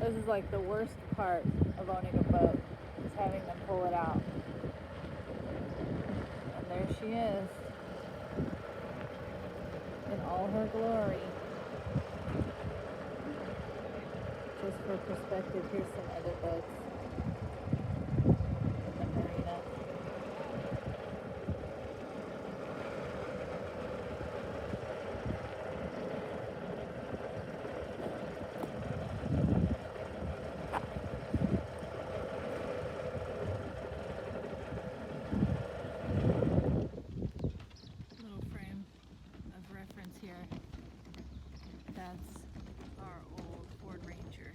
This is like the worst part of owning a boat, is having them pull it out. And there she is, in all her glory. Just for perspective, here's some other boats in the marina. Little frame of reference here. That's our old Ford Ranger.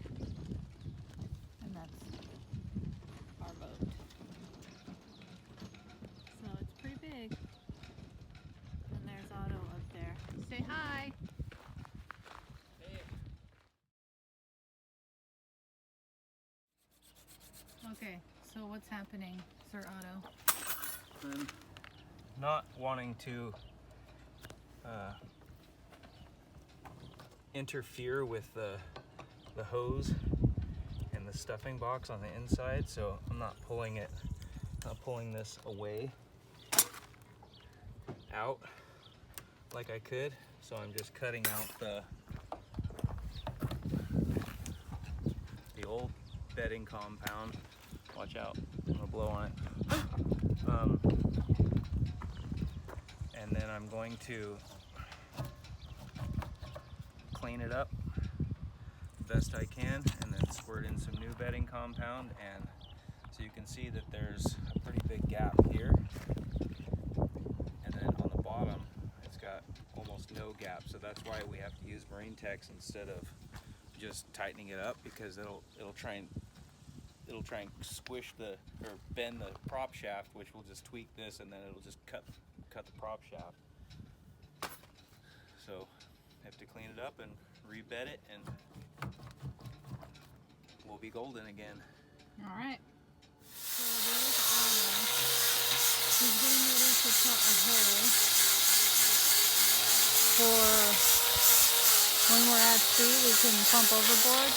And that's our boat. So it's pretty big. And there's Otto up there. Say hi! Okay, so what's happening, Sir Otto? I'm not wanting to interfere with the hose and the stuffing box on the inside, so I'm not pulling this away out like I could. So I'm just cutting out the old bedding compound. Watch out, I'm gonna blow on it. And then I'm going to clean it up the best I can and then squirt in some new bedding compound. And so you can see that there's a pretty big gap here, and then on the bottom it's got almost no gap. So that's why we have to use Marine Tex instead of just tightening it up, because it'll try and squish or bend the prop shaft, which will just tweak this, and then it'll just cut the prop shaft. So I have to clean it up and rebed it, and we'll be golden again. All right. So there's Otto. He's getting ready to cut a hole for when we're at sea we can pump overboard.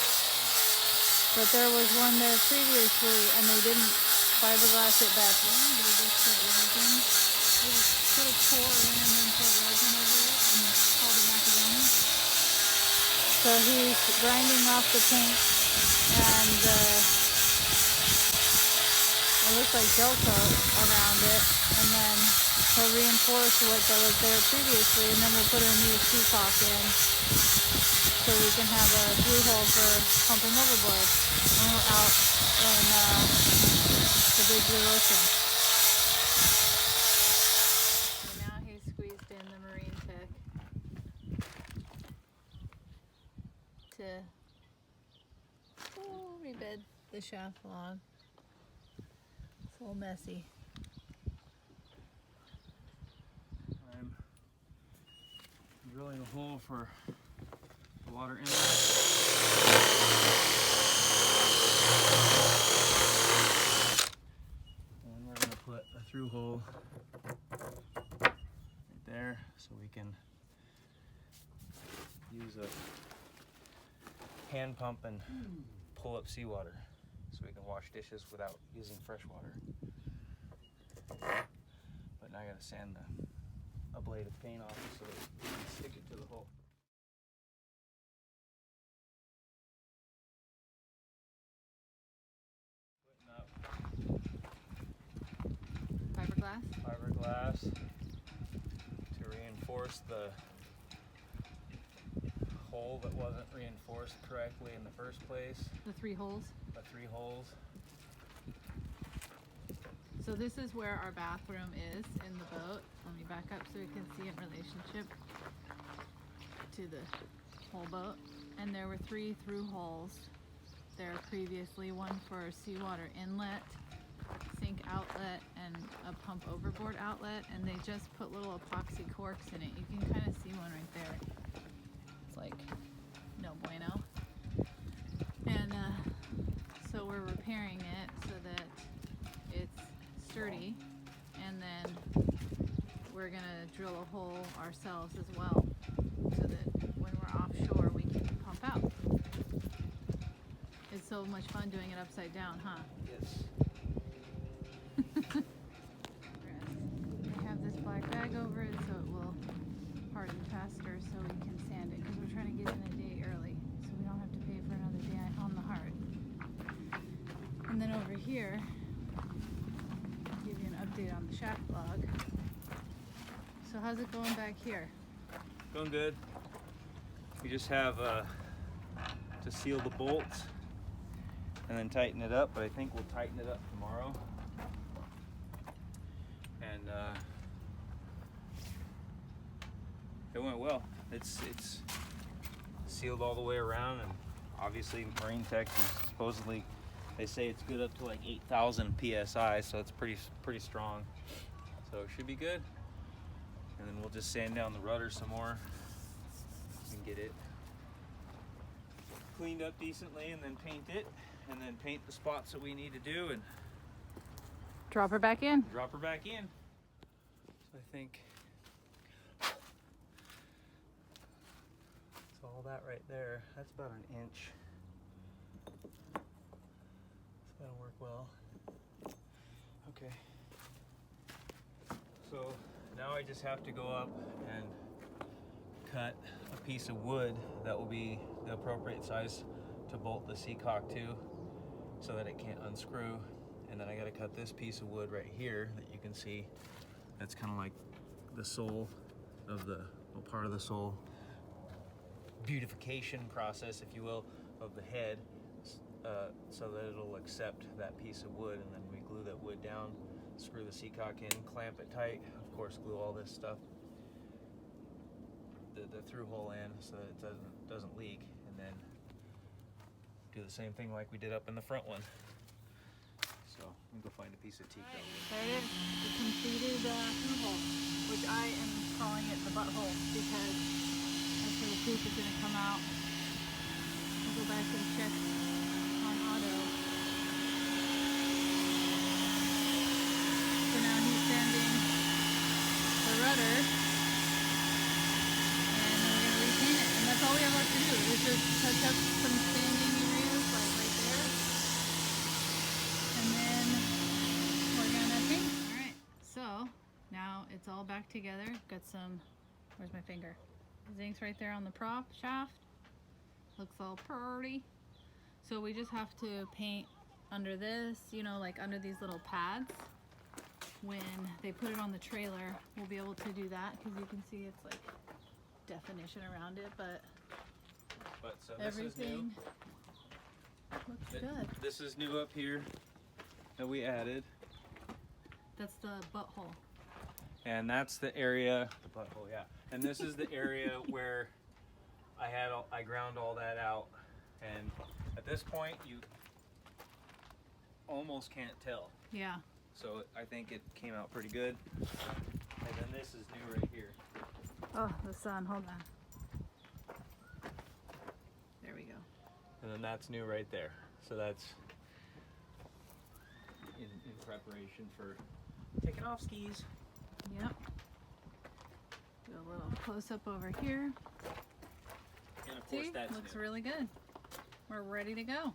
But there was one there previously and they didn't fiberglass it back in. They just put resin. They just put a core in and then put resin over it and it's called a macaroni. So he's grinding off the paint and it looks like gel coat around it, and then he'll reinforce what was there previously, and then we'll put a new seacock in so we can have a through hole for pumping overboard when we're out in the big blue ocean. So now he's squeezed in the Marine Tech to rebed the shaft log. It's a little messy. I'm drilling a hole for the water inlet. And we're going to put a through hole right there so we can use a hand pump and pull up seawater so we can wash dishes without using fresh water. But now I gotta sand a blade of paint off so that we can stick it to the hole. Fiberglass? Fiberglass to reinforce the hole that wasn't reinforced correctly in the first place. The 3 holes? The 3 holes. So this is where our bathroom is in the boat. Let me back up so you can see it in relationship to the whole boat. And there were 3 through holes there previously, one for seawater inlet, sink outlet, and a pump overboard outlet, and they just put little epoxy corks in it. You can kind of see one right there. It's like no bueno. And so we're repairing it so that it's sturdy, and then we're gonna drill a hole ourselves as well so that when we're offshore we can pump out. so much fun doing it upside down, huh? Yes. I have this black bag over it so it will harden faster so we can sand it because we're trying to get in a day early so we don't have to pay for another day on the hard. And then over here, I'll give you an update on the shack log. So how's it going back here? Going good. We just have to seal the bolts and then tighten it up, but I think we'll tighten it up tomorrow. And it went well. It's sealed all the way around, and obviously Marine Tech is supposedly, they say it's good up to like 8,000 psi, so it's pretty strong. So it should be good. And then we'll just sand down the rudder some more and get it cleaned up decently, and then paint it, and then paint the spots that we need to do, and Drop her back in. drop her back in. So I think it's all that right there. That's about an inch. So that'll work well. Okay. So now I just have to go up and cut a piece of wood that will be the appropriate size to bolt the seacock to so that it can't unscrew. And then I got to cut this piece of wood right here that you can see. That's kind of like the sole of the, well, part of the sole beautification process, if you will, of the head, so that it'll accept that piece of wood. And then we glue that wood down, screw the seacock in, clamp it tight, of course glue all this stuff, the through hole in so that it doesn't leak, and then do the same thing like we did up in the front one. So I'm gonna go find a piece of teak. There it is, the completed through hole, which I am calling it the butthole because that's where the poop is gonna come out. I'll go back and check on Otto. So now he's sanding the rudder, and then we're gonna repaint it, and that's all we have left to do is just touch up some sanding areas like right there, and then we're gonna paint. Alright, so now it's all back together. Got some, where's my finger? Zinc's right there on the prop shaft. Looks all pretty. So we just have to paint under this, you know, like under these little pads. When they put it on the trailer, we'll be able to do that because you can see it's like definition around it, but So this everything looks good. This is new up here that we added, That's the butthole. and that's the area, the butthole, yeah. And this is the area where I ground all that out, and at this point you almost can't tell. Yeah. So I think it came out pretty good. And then this is new right here. Oh, the sun. Hold on. There we go. And then that's new right there. So that's in preparation for taking off skis. Yep. Do a little close up over here. And of course See, that's looks new. really good. We're ready to go.